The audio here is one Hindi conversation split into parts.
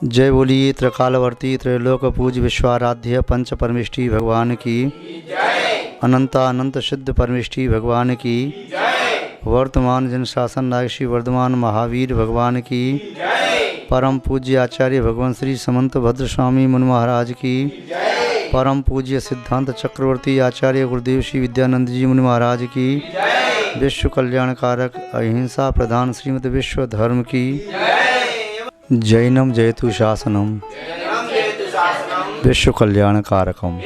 जय बोलिए त्रिकालवर्ती त्रैलोक पूज विश्वाराध्य पंच परमिष्टि भगवान की, अनंत सिद्ध परमिष्टि भगवान की, वर्तमान जन शासन नायक श्री वर्धमान महावीर भगवान की, परम पूज्य आचार्य भगवान श्री समंत भद्र स्वामी मुनि महाराज की, परम पूज्य सिद्धांत चक्रवर्ती आचार्य गुरुदेव श्री विद्यानंद जी मुनि महाराज की, विश्व कल्याणकारक अहिंसा प्रधान श्रीमद विश्व धर्म की, जैनम जयतु शासनम विश्व कल्याणकारकम।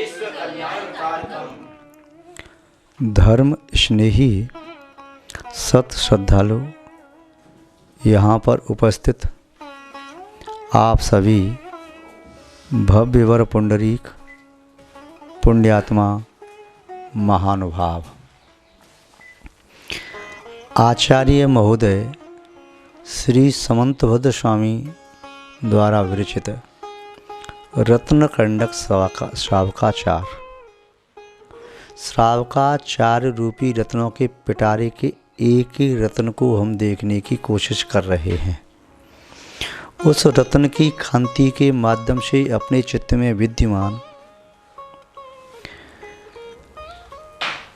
धर्म स्नेही सत श्रद्धालु, यहाँ पर उपस्थित आप सभी भव्यवर पुंडरीक पुण्यात्मा महानुभाव, आचार्य महोदय श्री समंतभद्र स्वामी द्वारा विरचित रत्नकंडक श्रावकाचार, श्रावकाचार्य रूपी रत्नों के पिटारे के एक ही रत्न को हम देखने की कोशिश कर रहे हैं। उस रत्न की कांति के माध्यम से अपने चित्त में विद्यमान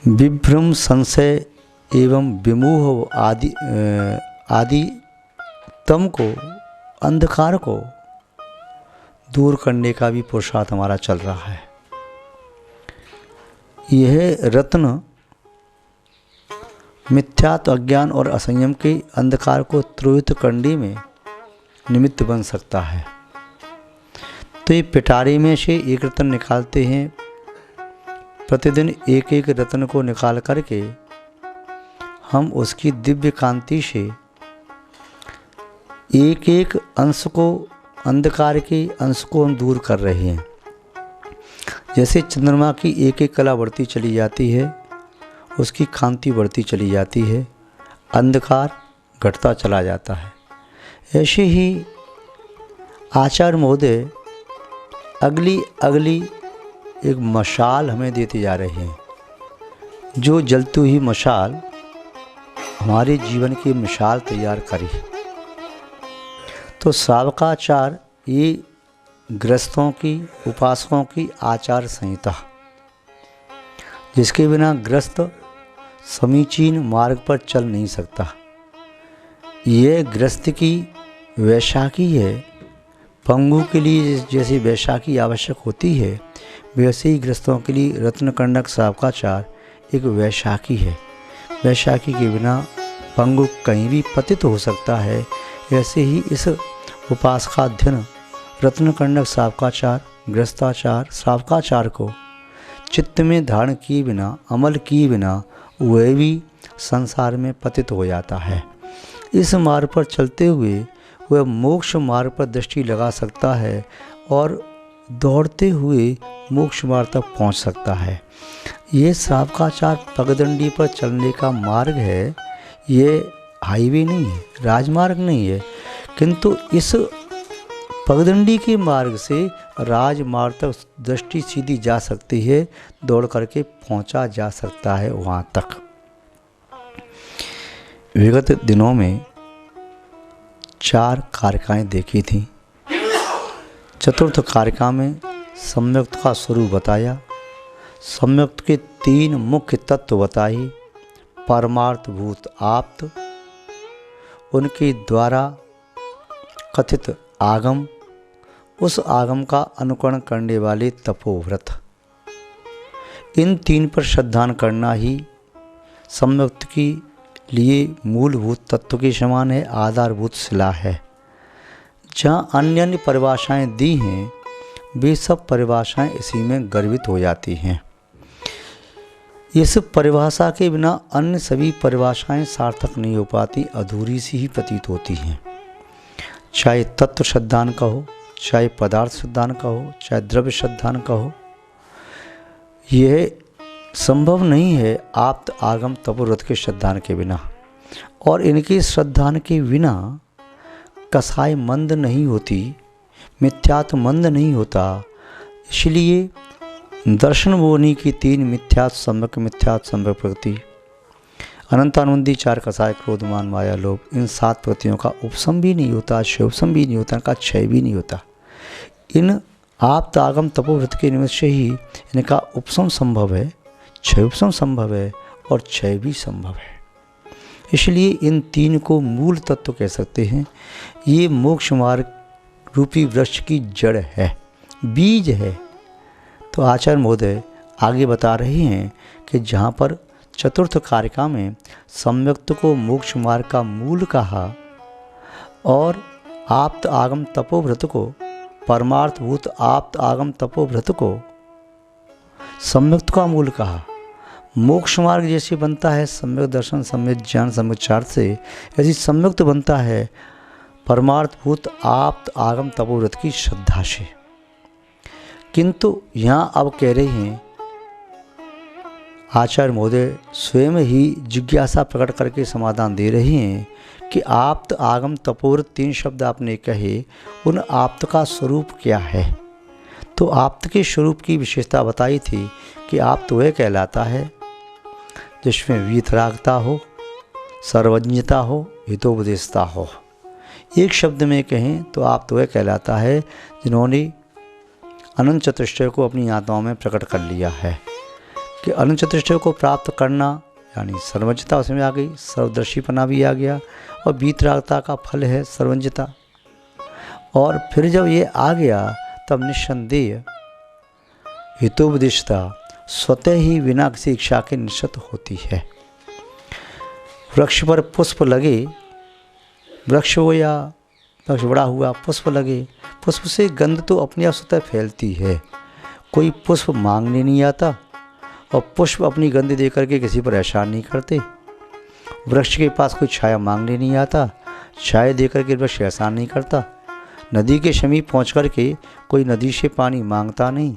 विभ्रम, संशय एवं विमोह आदि तम को, अंधकार को दूर करने का भी पुरुषार्थ हमारा चल रहा है। यह रत्न मिथ्यात्व, अज्ञान और असंयम के अंधकार को त्रोहित करने में निमित्त बन सकता है। तो ये पिटारे में से एक रत्न निकालते हैं। प्रतिदिन एक एक रत्न को निकाल करके हम उसकी दिव्य कांति से एक एक अंश को, अंधकार के अंश को हम दूर कर रहे हैं। जैसे चंद्रमा की एक एक कला बढ़ती चली जाती है, उसकी कांति बढ़ती चली जाती है, अंधकार घटता चला जाता है। ऐसे ही आचार्य महोदय अगली एक मशाल हमें देते जा रहे हैं, जो जलती हुई मशाल हमारे जीवन की मिसाल तैयार करी। तो श्रावकाचार ये गृहस्थों की, उपासकों की आचार संहिता, जिसके बिना गृहस्थ समीचीन मार्ग पर चल नहीं सकता। ये गृहस्थ की वैशाखी है। पंगु के लिए जैसे वैशाखी आवश्यक होती है, वैसे ही गृहस्थों के लिए रत्नकंडक श्रावकाचार एक वैशाखी है। वैशाखी के बिना पंगु कहीं भी पतित हो सकता है। ऐसे ही इस उपासकाध्ययन रत्नकंडक श्रावकाचार, गृहस्थाचार, श्रावकाचार को चित्त में धारण किए बिना, अमल किए बिना वह भी संसार में पतित हो जाता है। इस मार्ग पर चलते हुए वह मोक्ष मार्ग पर दृष्टि लगा सकता है और दौड़ते हुए मोक्ष मार्ग तक पहुंच सकता है। ये श्रावकाचार पगडंडी पर चलने का मार्ग है। ये हाईवे नहीं है, राजमार्ग नहीं है, किंतु इस पगडंडी के मार्ग से राजमार्ग तक दृष्टि सीधी जा सकती है, दौड़ करके पहुंचा जा सकता है वहाँ तक। विगत दिनों में 4 कारिकाएँ देखी थीं। चतुर्थ कारिका में सम्यक्त का स्वरूप बताया, सम्यक्त के 3 मुख्य तत्व बताए, परमार्थभूत आप्त, उनके द्वारा कथित आगम, उस आगम का अनुकरण करने वाले तपोव्रत। इन 3 पर श्रद्धान करना ही सम्यक्त के लिए मूलभूत तत्व के समान है, आधारभूत शिला है। जहाँ अन्य अन्य परिभाषाएँ दी हैं, वे सब परिभाषाएँ इसी में गर्भित हो जाती हैं। इस परिभाषा के बिना अन्य सभी परिभाषाएँ सार्थक नहीं हो पाती, अधूरी सी ही प्रतीत होती हैं। चाहे तत्व श्रद्धान का हो, चाहे पदार्थ श्रद्धान का हो, चाहे द्रव्य श्रद्धान का हो, यह संभव नहीं है आप्त, आगम, तपोव्रत के श्रद्धान के बिना। और इनके श्रद्धान के बिना कसाय मंद नहीं होती, मिथ्यात्व मंद नहीं होता। इसलिए दर्शन बोनी की 3 मिथ्यात्व, सम्यक प्रकृति, अनंतानुबंधी 4 कसाय, क्रोध, मान, माया, लोभ, इन 7 प्रकृतियों का उपशम भी नहीं होता, शिवशम भी नहीं होता, इनका क्षय भी नहीं होता। इन आप्त आगम तपोव्रत के निमित्त से ही इनका उपशम संभव है, क्षयोपशम संभव है और क्षय भी संभव है। इसलिए इन तीन को मूल तत्व कह सकते हैं। ये मोक्ष मार्ग रूपी वृक्ष की जड़ है, बीज है। तो आचार्य महोदय आगे बता रहे हैं कि जहाँ पर चतुर्थ कारिका में सम्यक्त को मोक्ष मार्ग का मूल कहा और आप्त आगम तपोव्रत को, परमार्थभूत आप्त आगम तपोव्रत को सम्यक्त का मूल कहा, मोक्ष मार्ग जैसे बनता है सम्यक दर्शन, सम्यक ज्ञान, सम्यक चार्थ से, ऐसी सम्यक्त बनता है परमार्थभूत आप्त आगम तपोव्रत की श्रद्धा से। किंतु यहाँ अब कह रहे हैं आचार्य महोदय स्वयं ही जिज्ञासा प्रकट करके समाधान दे रहे हैं कि आप्त आगम तपोव्रत तीन शब्द आपने कहे, उन आप्त का स्वरूप क्या है। तो आप्त के स्वरूप की विशेषता बताई थी कि आप्त वह कहलाता है जिसमें वीतरागता हो, सर्वज्ञता हो, हितोपदेशता हो। एक शब्द में कहें तो आप्त वह कहलाता है जिन्होंने अनंत चतुष्टय को अपनी आत्माओं में प्रकट कर लिया है। कि अनंत चतुष्टय को प्राप्त करना यानी सर्वज्ञता उसमें आ गई, सर्वदर्शीपना भी आ गया और वीतरागता का फल है सर्वज्ञता। और फिर जब ये आ गया तब निस्संदेह हितोपदेशता स्वतः ही बिना किसी इच्छा के निश्चित होती है। वृक्ष पर पुष्प लगे, वृक्ष हो या वृक्ष बड़ा हुआ, पुष्प लगे, पुष्प से गंध तो अपने आप स्वतः फैलती है। कोई पुष्प मांगने नहीं आता और पुष्प अपनी गंध दे करके किसी पर एहसान नहीं करते। वृक्ष के पास कोई छाया मांगने नहीं आता, छाया दे करके वृक्ष एहसान नहीं करता। नदी के समीप पहुँच करके कोई नदी से पानी मांगता नहीं,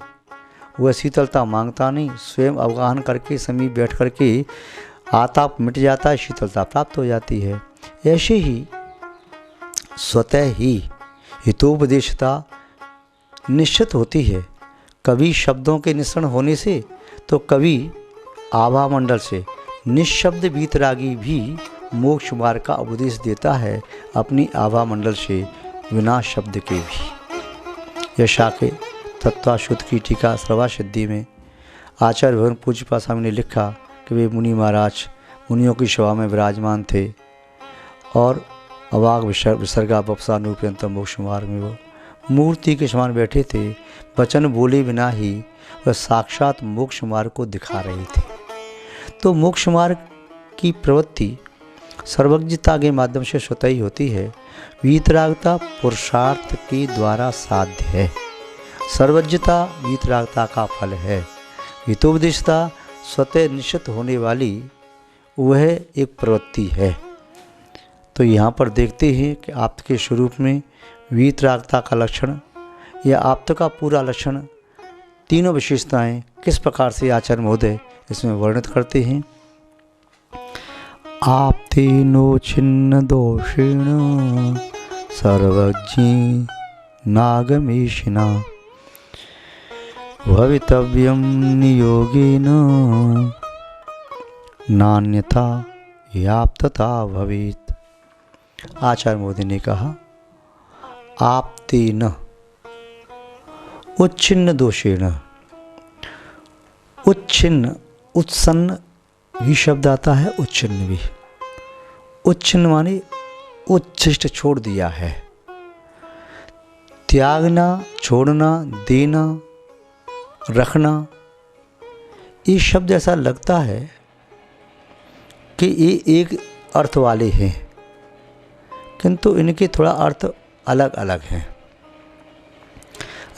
वह शीतलता मांगता नहीं, स्वयं अवगाहन करके समीप बैठ करके आताप मिट जाता है, शीतलता प्राप्त हो जाती है। ऐसे ही स्वतः ही हितोपदेशता निश्चित होती है, कभी शब्दों के निस्सरण होने से तो कभी आभा मंडल से। निःशब्द वीतरागी भी मोक्ष मार्ग का उपदेश देता है अपनी आभा मंडल से, बिना शब्द के भी। यशा के तत्वाशुद्ध की टीका सर्वा सिद्धि में आचार्य भगवान पूज्यपाद स्वामी ने लिखा कि वे मुनि महाराज मुनियों की सभा में विराजमान थे और अवाग विसर्गा बपसानुप्यंत मोक्ष मार्ग में वो मूर्ति के समान बैठे थे। वचन बोले बिना ही वह साक्षात मोक्ष मार्ग को दिखा रहे थे। तो मोक्ष मार्ग की प्रवृत्ति सर्वज्ञता के माध्यम से स्वतः ही होती है। वीतरागता पुरुषार्थ के द्वारा साध्य है, सर्वज्ञता वीतरागता का फल है। हितोपदेशता स्वतः निश्चित होने वाली वह एक प्रवृत्ति है। तो यहाँ पर देखते हैं कि आप्त के स्वरूप में वीतरागता का लक्षण या आप्त का पूरा लक्षण, तीनों विशेषताएं किस प्रकार से आचार्य महोदय इसमें वर्णित करते हैं। आप्तेनो छिन्न दोषेण सर्वज्ञ नागमेशिना भवितव्यम नियोगेन नान्यथा याप्तता भवेत्। आचार्य मोदी ने कहा आप्तेन उच्छिन्न दोषेण, उच्छिन्न उत्सन्न भी शब्द आता है, उच्छिन्न भी। उच्छिन्न माने उच्छिष्ट छोड़ दिया है, त्यागना, छोड़ना, देना, रखना। ये शब्द ऐसा लगता है कि ये एक अर्थ वाले हैं, किंतु इनके थोड़ा अर्थ अलग अलग हैं।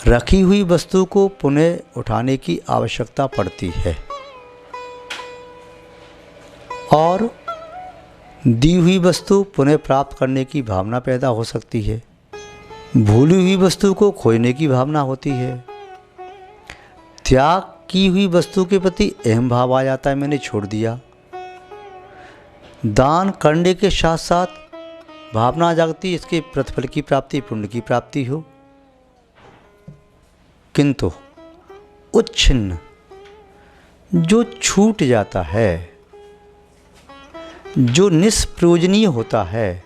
रखी हुई वस्तु को पुनः उठाने की आवश्यकता पड़ती है और दी हुई वस्तु पुनः प्राप्त करने की भावना पैदा हो सकती है। भूली हुई वस्तु को खोने की भावना होती है। त्याग की हुई वस्तु के प्रति अहम भाव आ जाता है, मैंने छोड़ दिया। दान करने के साथ साथ भावना जागती इसके प्रतिफल की प्राप्ति, पुण्य की प्राप्ति हो। किंतु उच्छिन्न जो छूट जाता है, जो निष्प्रयोजनीय होता है,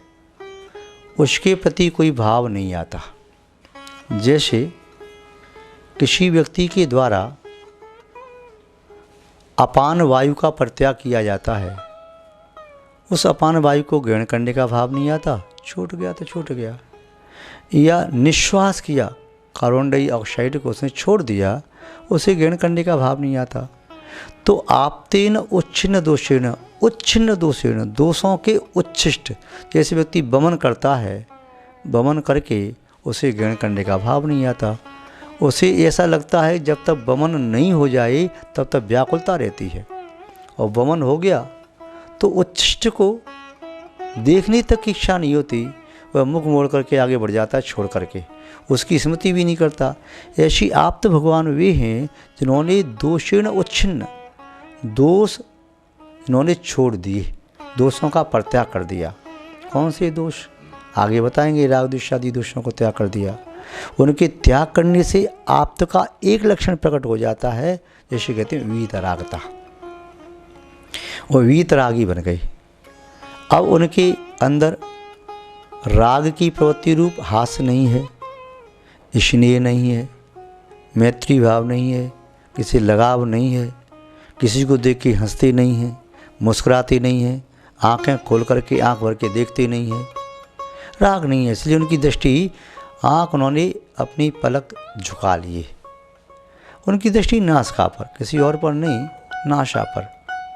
उसके प्रति कोई भाव नहीं आता। जैसे किसी व्यक्ति के द्वारा अपान वायु का परित्याग किया जाता है, उस अपान वायु को ग्रहण करने का भाव नहीं आता, छूट गया तो छूट गया। या निश्वास किया, कार्बन डाइऑक्साइड को उसने छोड़ दिया, उसे ग्रहण करने का भाव नहीं आता। तो आपतेन उच्छिन्न दोषेण, उच्छिन्न दोषेण, दोषों के उच्छिष्ट, जैसे व्यक्ति वमन करता है, वमन करके उसे ग्रहण करने का भाव नहीं आता। उसे ऐसा लगता है जब तक वमन नहीं हो जाए तब तक व्याकुलता रहती है, और वमन हो गया तो उच्छिष्ट को देखने तक की इच्छा नहीं होती, वह मुख मोड़ करके आगे बढ़ जाता है, छोड़ करके उसकी स्मृति भी नहीं करता। ऐसी आप्त भगवान वे हैं जिन्होंने दोषेण उच्छिन्न, दोष इन्होंने छोड़ दिए, दोषों का परित्याग कर दिया। कौन से दोष आगे बताएंगे, राग द्वेष आदि दोषों को त्याग कर दिया। उनके त्याग करने से आप्त का एक लक्षण प्रकट हो जाता है, जैसे कहते हैं वीतरागता, वो वीतरागी बन गई। अब उनके अंदर राग की प्रवृत्ति रूप हास्य नहीं है, स्नेह नहीं है, मैत्री भाव नहीं है, किसी लगाव नहीं है, किसी को देख के हंसते नहीं हैं, मुस्कुराते नहीं हैं, आंखें खोल करके आंख भर के देखते नहीं हैं, राग नहीं है। इसलिए उनकी दृष्टि, आंख उन्होंने अपनी पलक झुका लिए, उनकी दृष्टि नासिका पर, किसी और पर नहीं, नासा पर,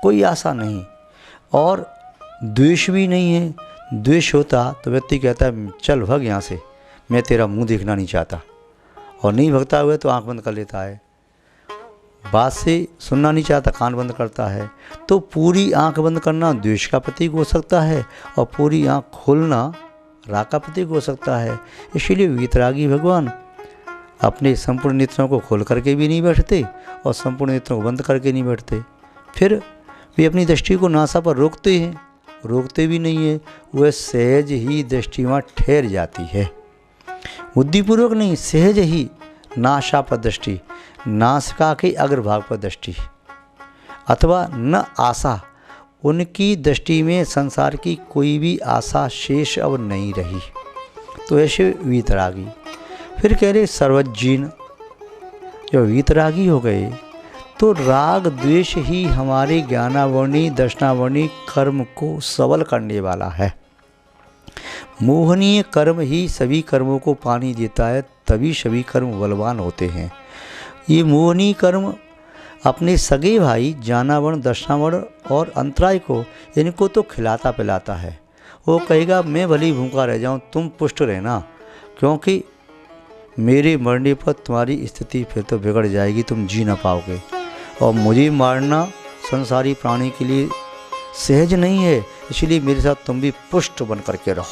कोई आशा नहीं। और द्वेष भी नहीं है, द्वेष होता तो व्यक्ति कहता है चल भग यहाँ से, मैं तेरा मुंह देखना नहीं चाहता, और नहीं भगता हुआ तो आंख बंद कर लेता है, बात से सुनना नहीं चाहता, कान बंद करता है। तो पूरी आंख बंद करना द्वेष का प्रतीक हो सकता है, और पूरी आंख खोलना राग का प्रतीक हो सकता है। इसीलिए वीतरागी भगवान अपने संपूर्ण नेत्रों को खोल करके भी नहीं बैठते और संपूर्ण नेत्रों को बंद करके नहीं बैठते। फिर वे अपनी दृष्टि को नासा पर रोकते हैं, रोकते भी नहीं है, वह सहज ही दृष्टि वहाँ ठहर जाती है, बुद्धिपूर्वक नहीं, सहज ही नासा पर दृष्टि, नासिका के अग्रभाग पर दृष्टि, अथवा न आशा, उनकी दृष्टि में संसार की कोई भी आशा शेष अब नहीं रही। तो ऐसे वीतरागी। फिर कह रहे सर्वज्ञीन, जब वीतरागी हो गए तो राग द्वेष ही हमारे ज्ञानावर्णी दर्शनावर्णी कर्म को सबल करने वाला है। मोहनीय कर्म ही सभी कर्मों को पानी देता है, तभी सभी कर्म बलवान होते हैं। ये मोहनीय कर्म अपने सगे भाई ज्ञानावर्ण दर्शनावर्ण और अंतराय को, इनको तो खिलाता पिलाता है। वो कहेगा मैं भली भूखा रह जाऊं, तुम पुष्ट रहना, क्योंकि मेरे मरने पर तुम्हारी स्थिति फिर तो बिगड़ जाएगी, तुम जी ना पाओगे, और मुझे मारना संसारी प्राणी के लिए सहज नहीं है, इसलिए मेरे साथ तुम भी पुष्ट बन करके रहो,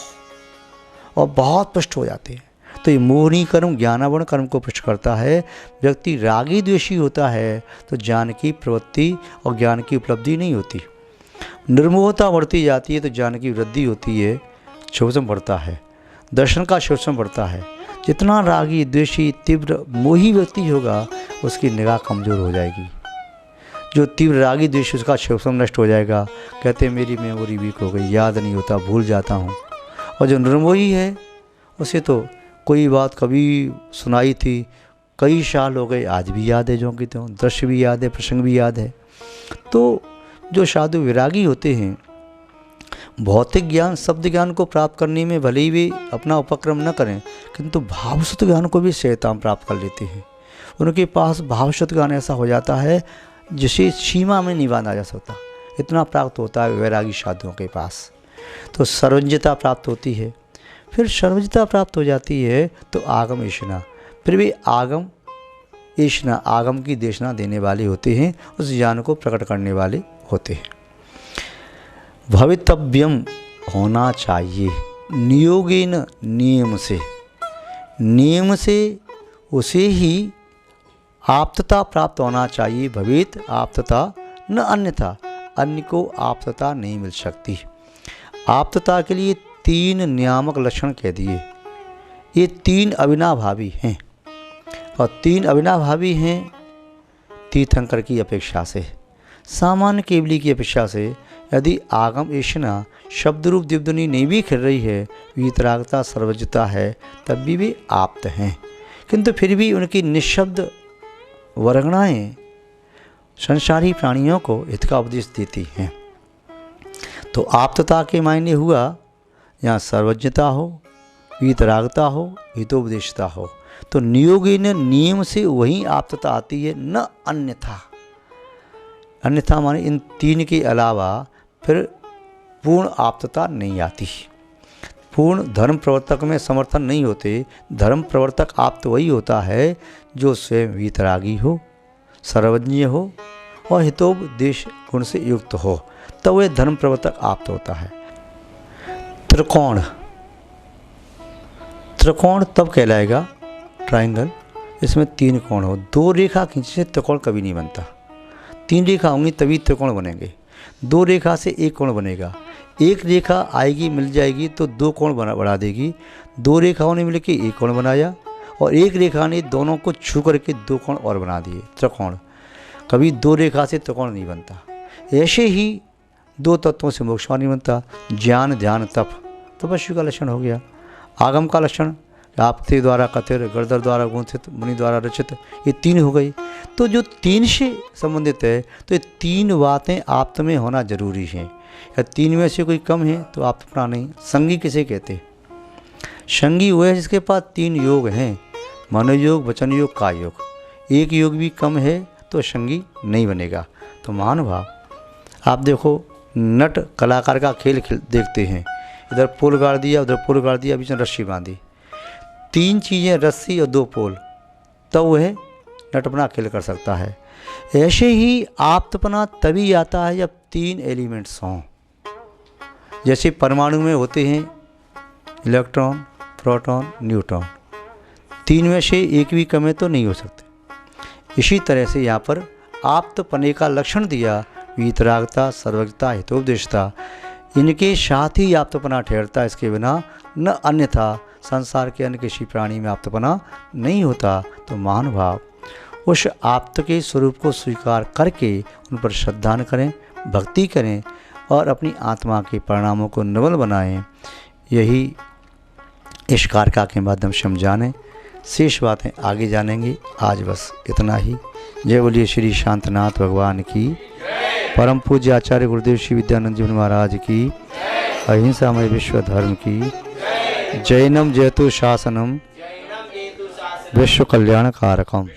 और बहुत पुष्ट हो जाते हैं। तो ये मोहनी कर्म ज्ञानावर्ण कर्म को पुष्ट करता है। व्यक्ति रागी द्वेषी होता है तो ज्ञान की प्रवृत्ति और ज्ञान की उपलब्धि नहीं होती, निर्मोहता बढ़ती जाती है तो ज्ञान की वृद्धि होती है, शोषण बढ़ता है, दर्शन का शोषण बढ़ता है। जितना रागी द्वेषी तीव्र मोही व्यक्ति होगा उसकी निगाह कमज़ोर हो जाएगी। जो तीव्र रागी द्वेषी, उसका शोषण नष्ट हो जाएगा। कहते हैं मेरी मेमोरी वीक हो गई, याद नहीं होता, भूल जाता हूँ। और जो निर्मोही है उसे तो कोई बात कभी सुनाई थी, कई साल हो गए, आज भी याद है, जो कि तो दृश्य भी याद है, प्रसंग भी याद है। तो जो साधु विरागी होते हैं, भौतिक ज्ञान शब्द ज्ञान को प्राप्त करने में भले ही वे अपना उपक्रम न करें, किंतु भावशुद्ध ज्ञान को भी सहजता प्राप्त कर लेते हैं। उनके पास भावशुद्ध ज्ञान ऐसा हो जाता है जिसे सीमा में नहीं बांधा जा सकता, इतना प्राप्त होता है वैरागी साधुओं के पास। तो सर्वज्ञता प्राप्त होती है। फिर सर्वज्ञता प्राप्त हो जाती है तो आगम ईशना, फिर भी आगम ईशना, आगम की देशना देने वाले होते हैं, उस ज्ञान को प्रकट करने वाले होते हैं। भवितव्यम होना चाहिए, नियोगेन नियम से, नियम से उसे ही आप्तता प्राप्त होना चाहिए। भवित आप्तता न अन्यथा, अन्य को आप्तता नहीं मिल सकती। आप्तता के लिए 3 नियामक लक्षण कह दिए। ये 3 अविनाभावी हैं, और 3 अविनाभावी हैं तीर्थंकर की अपेक्षा से, सामान्य केवली की अपेक्षा से। यदि आगम ईशना शब्द रूप दिव्यध्वनि नहीं भी खिल रही है, वीतरागता सर्वज्ञता है, तब भी वे आप्त हैं, किंतु फिर भी उनकी निःशब्द वर्गणाएं संसारी प्राणियों को हित का उपदेश देती हैं। तो आप्तता के मायने हुआ यहाँ सर्वज्ञता हो, वीतरागता हो, हितोपदेशता हो। तो नियोगी ने नियम से वही आप्तता आती है, न अन्यथा। अन्यथा माने इन तीन के अलावा फिर पूर्ण आप्तता नहीं आती। पूर्ण धर्म प्रवर्तक में समर्थन नहीं होते। धर्म प्रवर्तक आप्त वही होता है जो स्वयं वीतरागी हो, सर्वज्ञ हो और हितोपदेश गुण से युक्त हो, तब वह धर्म प्रवर्तक आप्त होता है। त्रिकोण, त्रिकोण तब कहलाएगा ट्रायंगल, इसमें तीन कोण हो। दो रेखा खींचने से त्रिकोण कभी नहीं बनता। तीन रेखा होंगी तभी त्रिकोण बनेंगे। दो रेखा से एक कोण बनेगा। एक रेखा आएगी मिल जाएगी तो दो कोण बढ़ा देगी। दो रेखाओं ने मिलकर एक कोण बनाया और एक रेखा ने दोनों को छू करके दो कोण और बना दिए, त्रिकोण। कभी दो रेखा से त्रिकोण नहीं बनता। ऐसे ही दो तत्वों से मोक्ष नहीं बनता। ज्ञान, ध्यान, तप, तपस्वी का लक्षण हो गया। आगम का लक्षण आपते द्वारा कथित, गर्दर द्वारा गुणित, मुनि द्वारा रचित, ये तीन हो गई। तो जो तीन से संबंधित है तो ये तीन बातें आप्त में होना जरूरी है। या तीन में से कोई कम है तो आप्त अपना नहीं। संगी किसे कहते? संगी वो है जिसके पास तीन योग हैं, मनोयोग, वचन योग, काय योग। एक योग भी कम है तो संगी नहीं बनेगा। तो महानुभाव आप देखो, नट कलाकार का खेल देखते हैं। इधर पोल गाड़ दिया, उधर पोल गाड़ दिया, बीच में रस्सी बांधी। तीन चीज़ें, रस्सी और दो पोल, तब वह नटपना खेल कर सकता है। ऐसे ही आप्तपना तभी आता है जब तीन एलिमेंट्स हों। जैसे परमाणु में होते हैं इलेक्ट्रॉन, प्रोटॉन, न्यूट्रॉन। तीन में से एक भी कम है तो नहीं हो सकते। इसी तरह से यहाँ पर आप्तपने का लक्षण दिया, वीतरागता, सर्वज्ञता, हितोपदेशता। इनके साथ ही आप्तपना ठहरता, इसके बिना न अन्यथा संसार के अन्य किसी प्राणी में आप्तपना नहीं होता। तो महानुभाव उस आप्त के स्वरूप को स्वीकार करके उन पर श्रद्धा करें, भक्ति करें और अपनी आत्मा के परिणामों को नवल बनाएं। यही इस कारका के माध्यम से हम जानें। शेष बातें आगे जानेंगे। आज बस इतना ही। जय बोलिए श्री शांतनाथ भगवान की, परम पूज्य आचार्य गुरुदेव श्री विद्यानंद जी महाराज की, अहिंसामय विश्व धर्म की। जैनम जयतु शासनम विश्व कल्याण कारकम।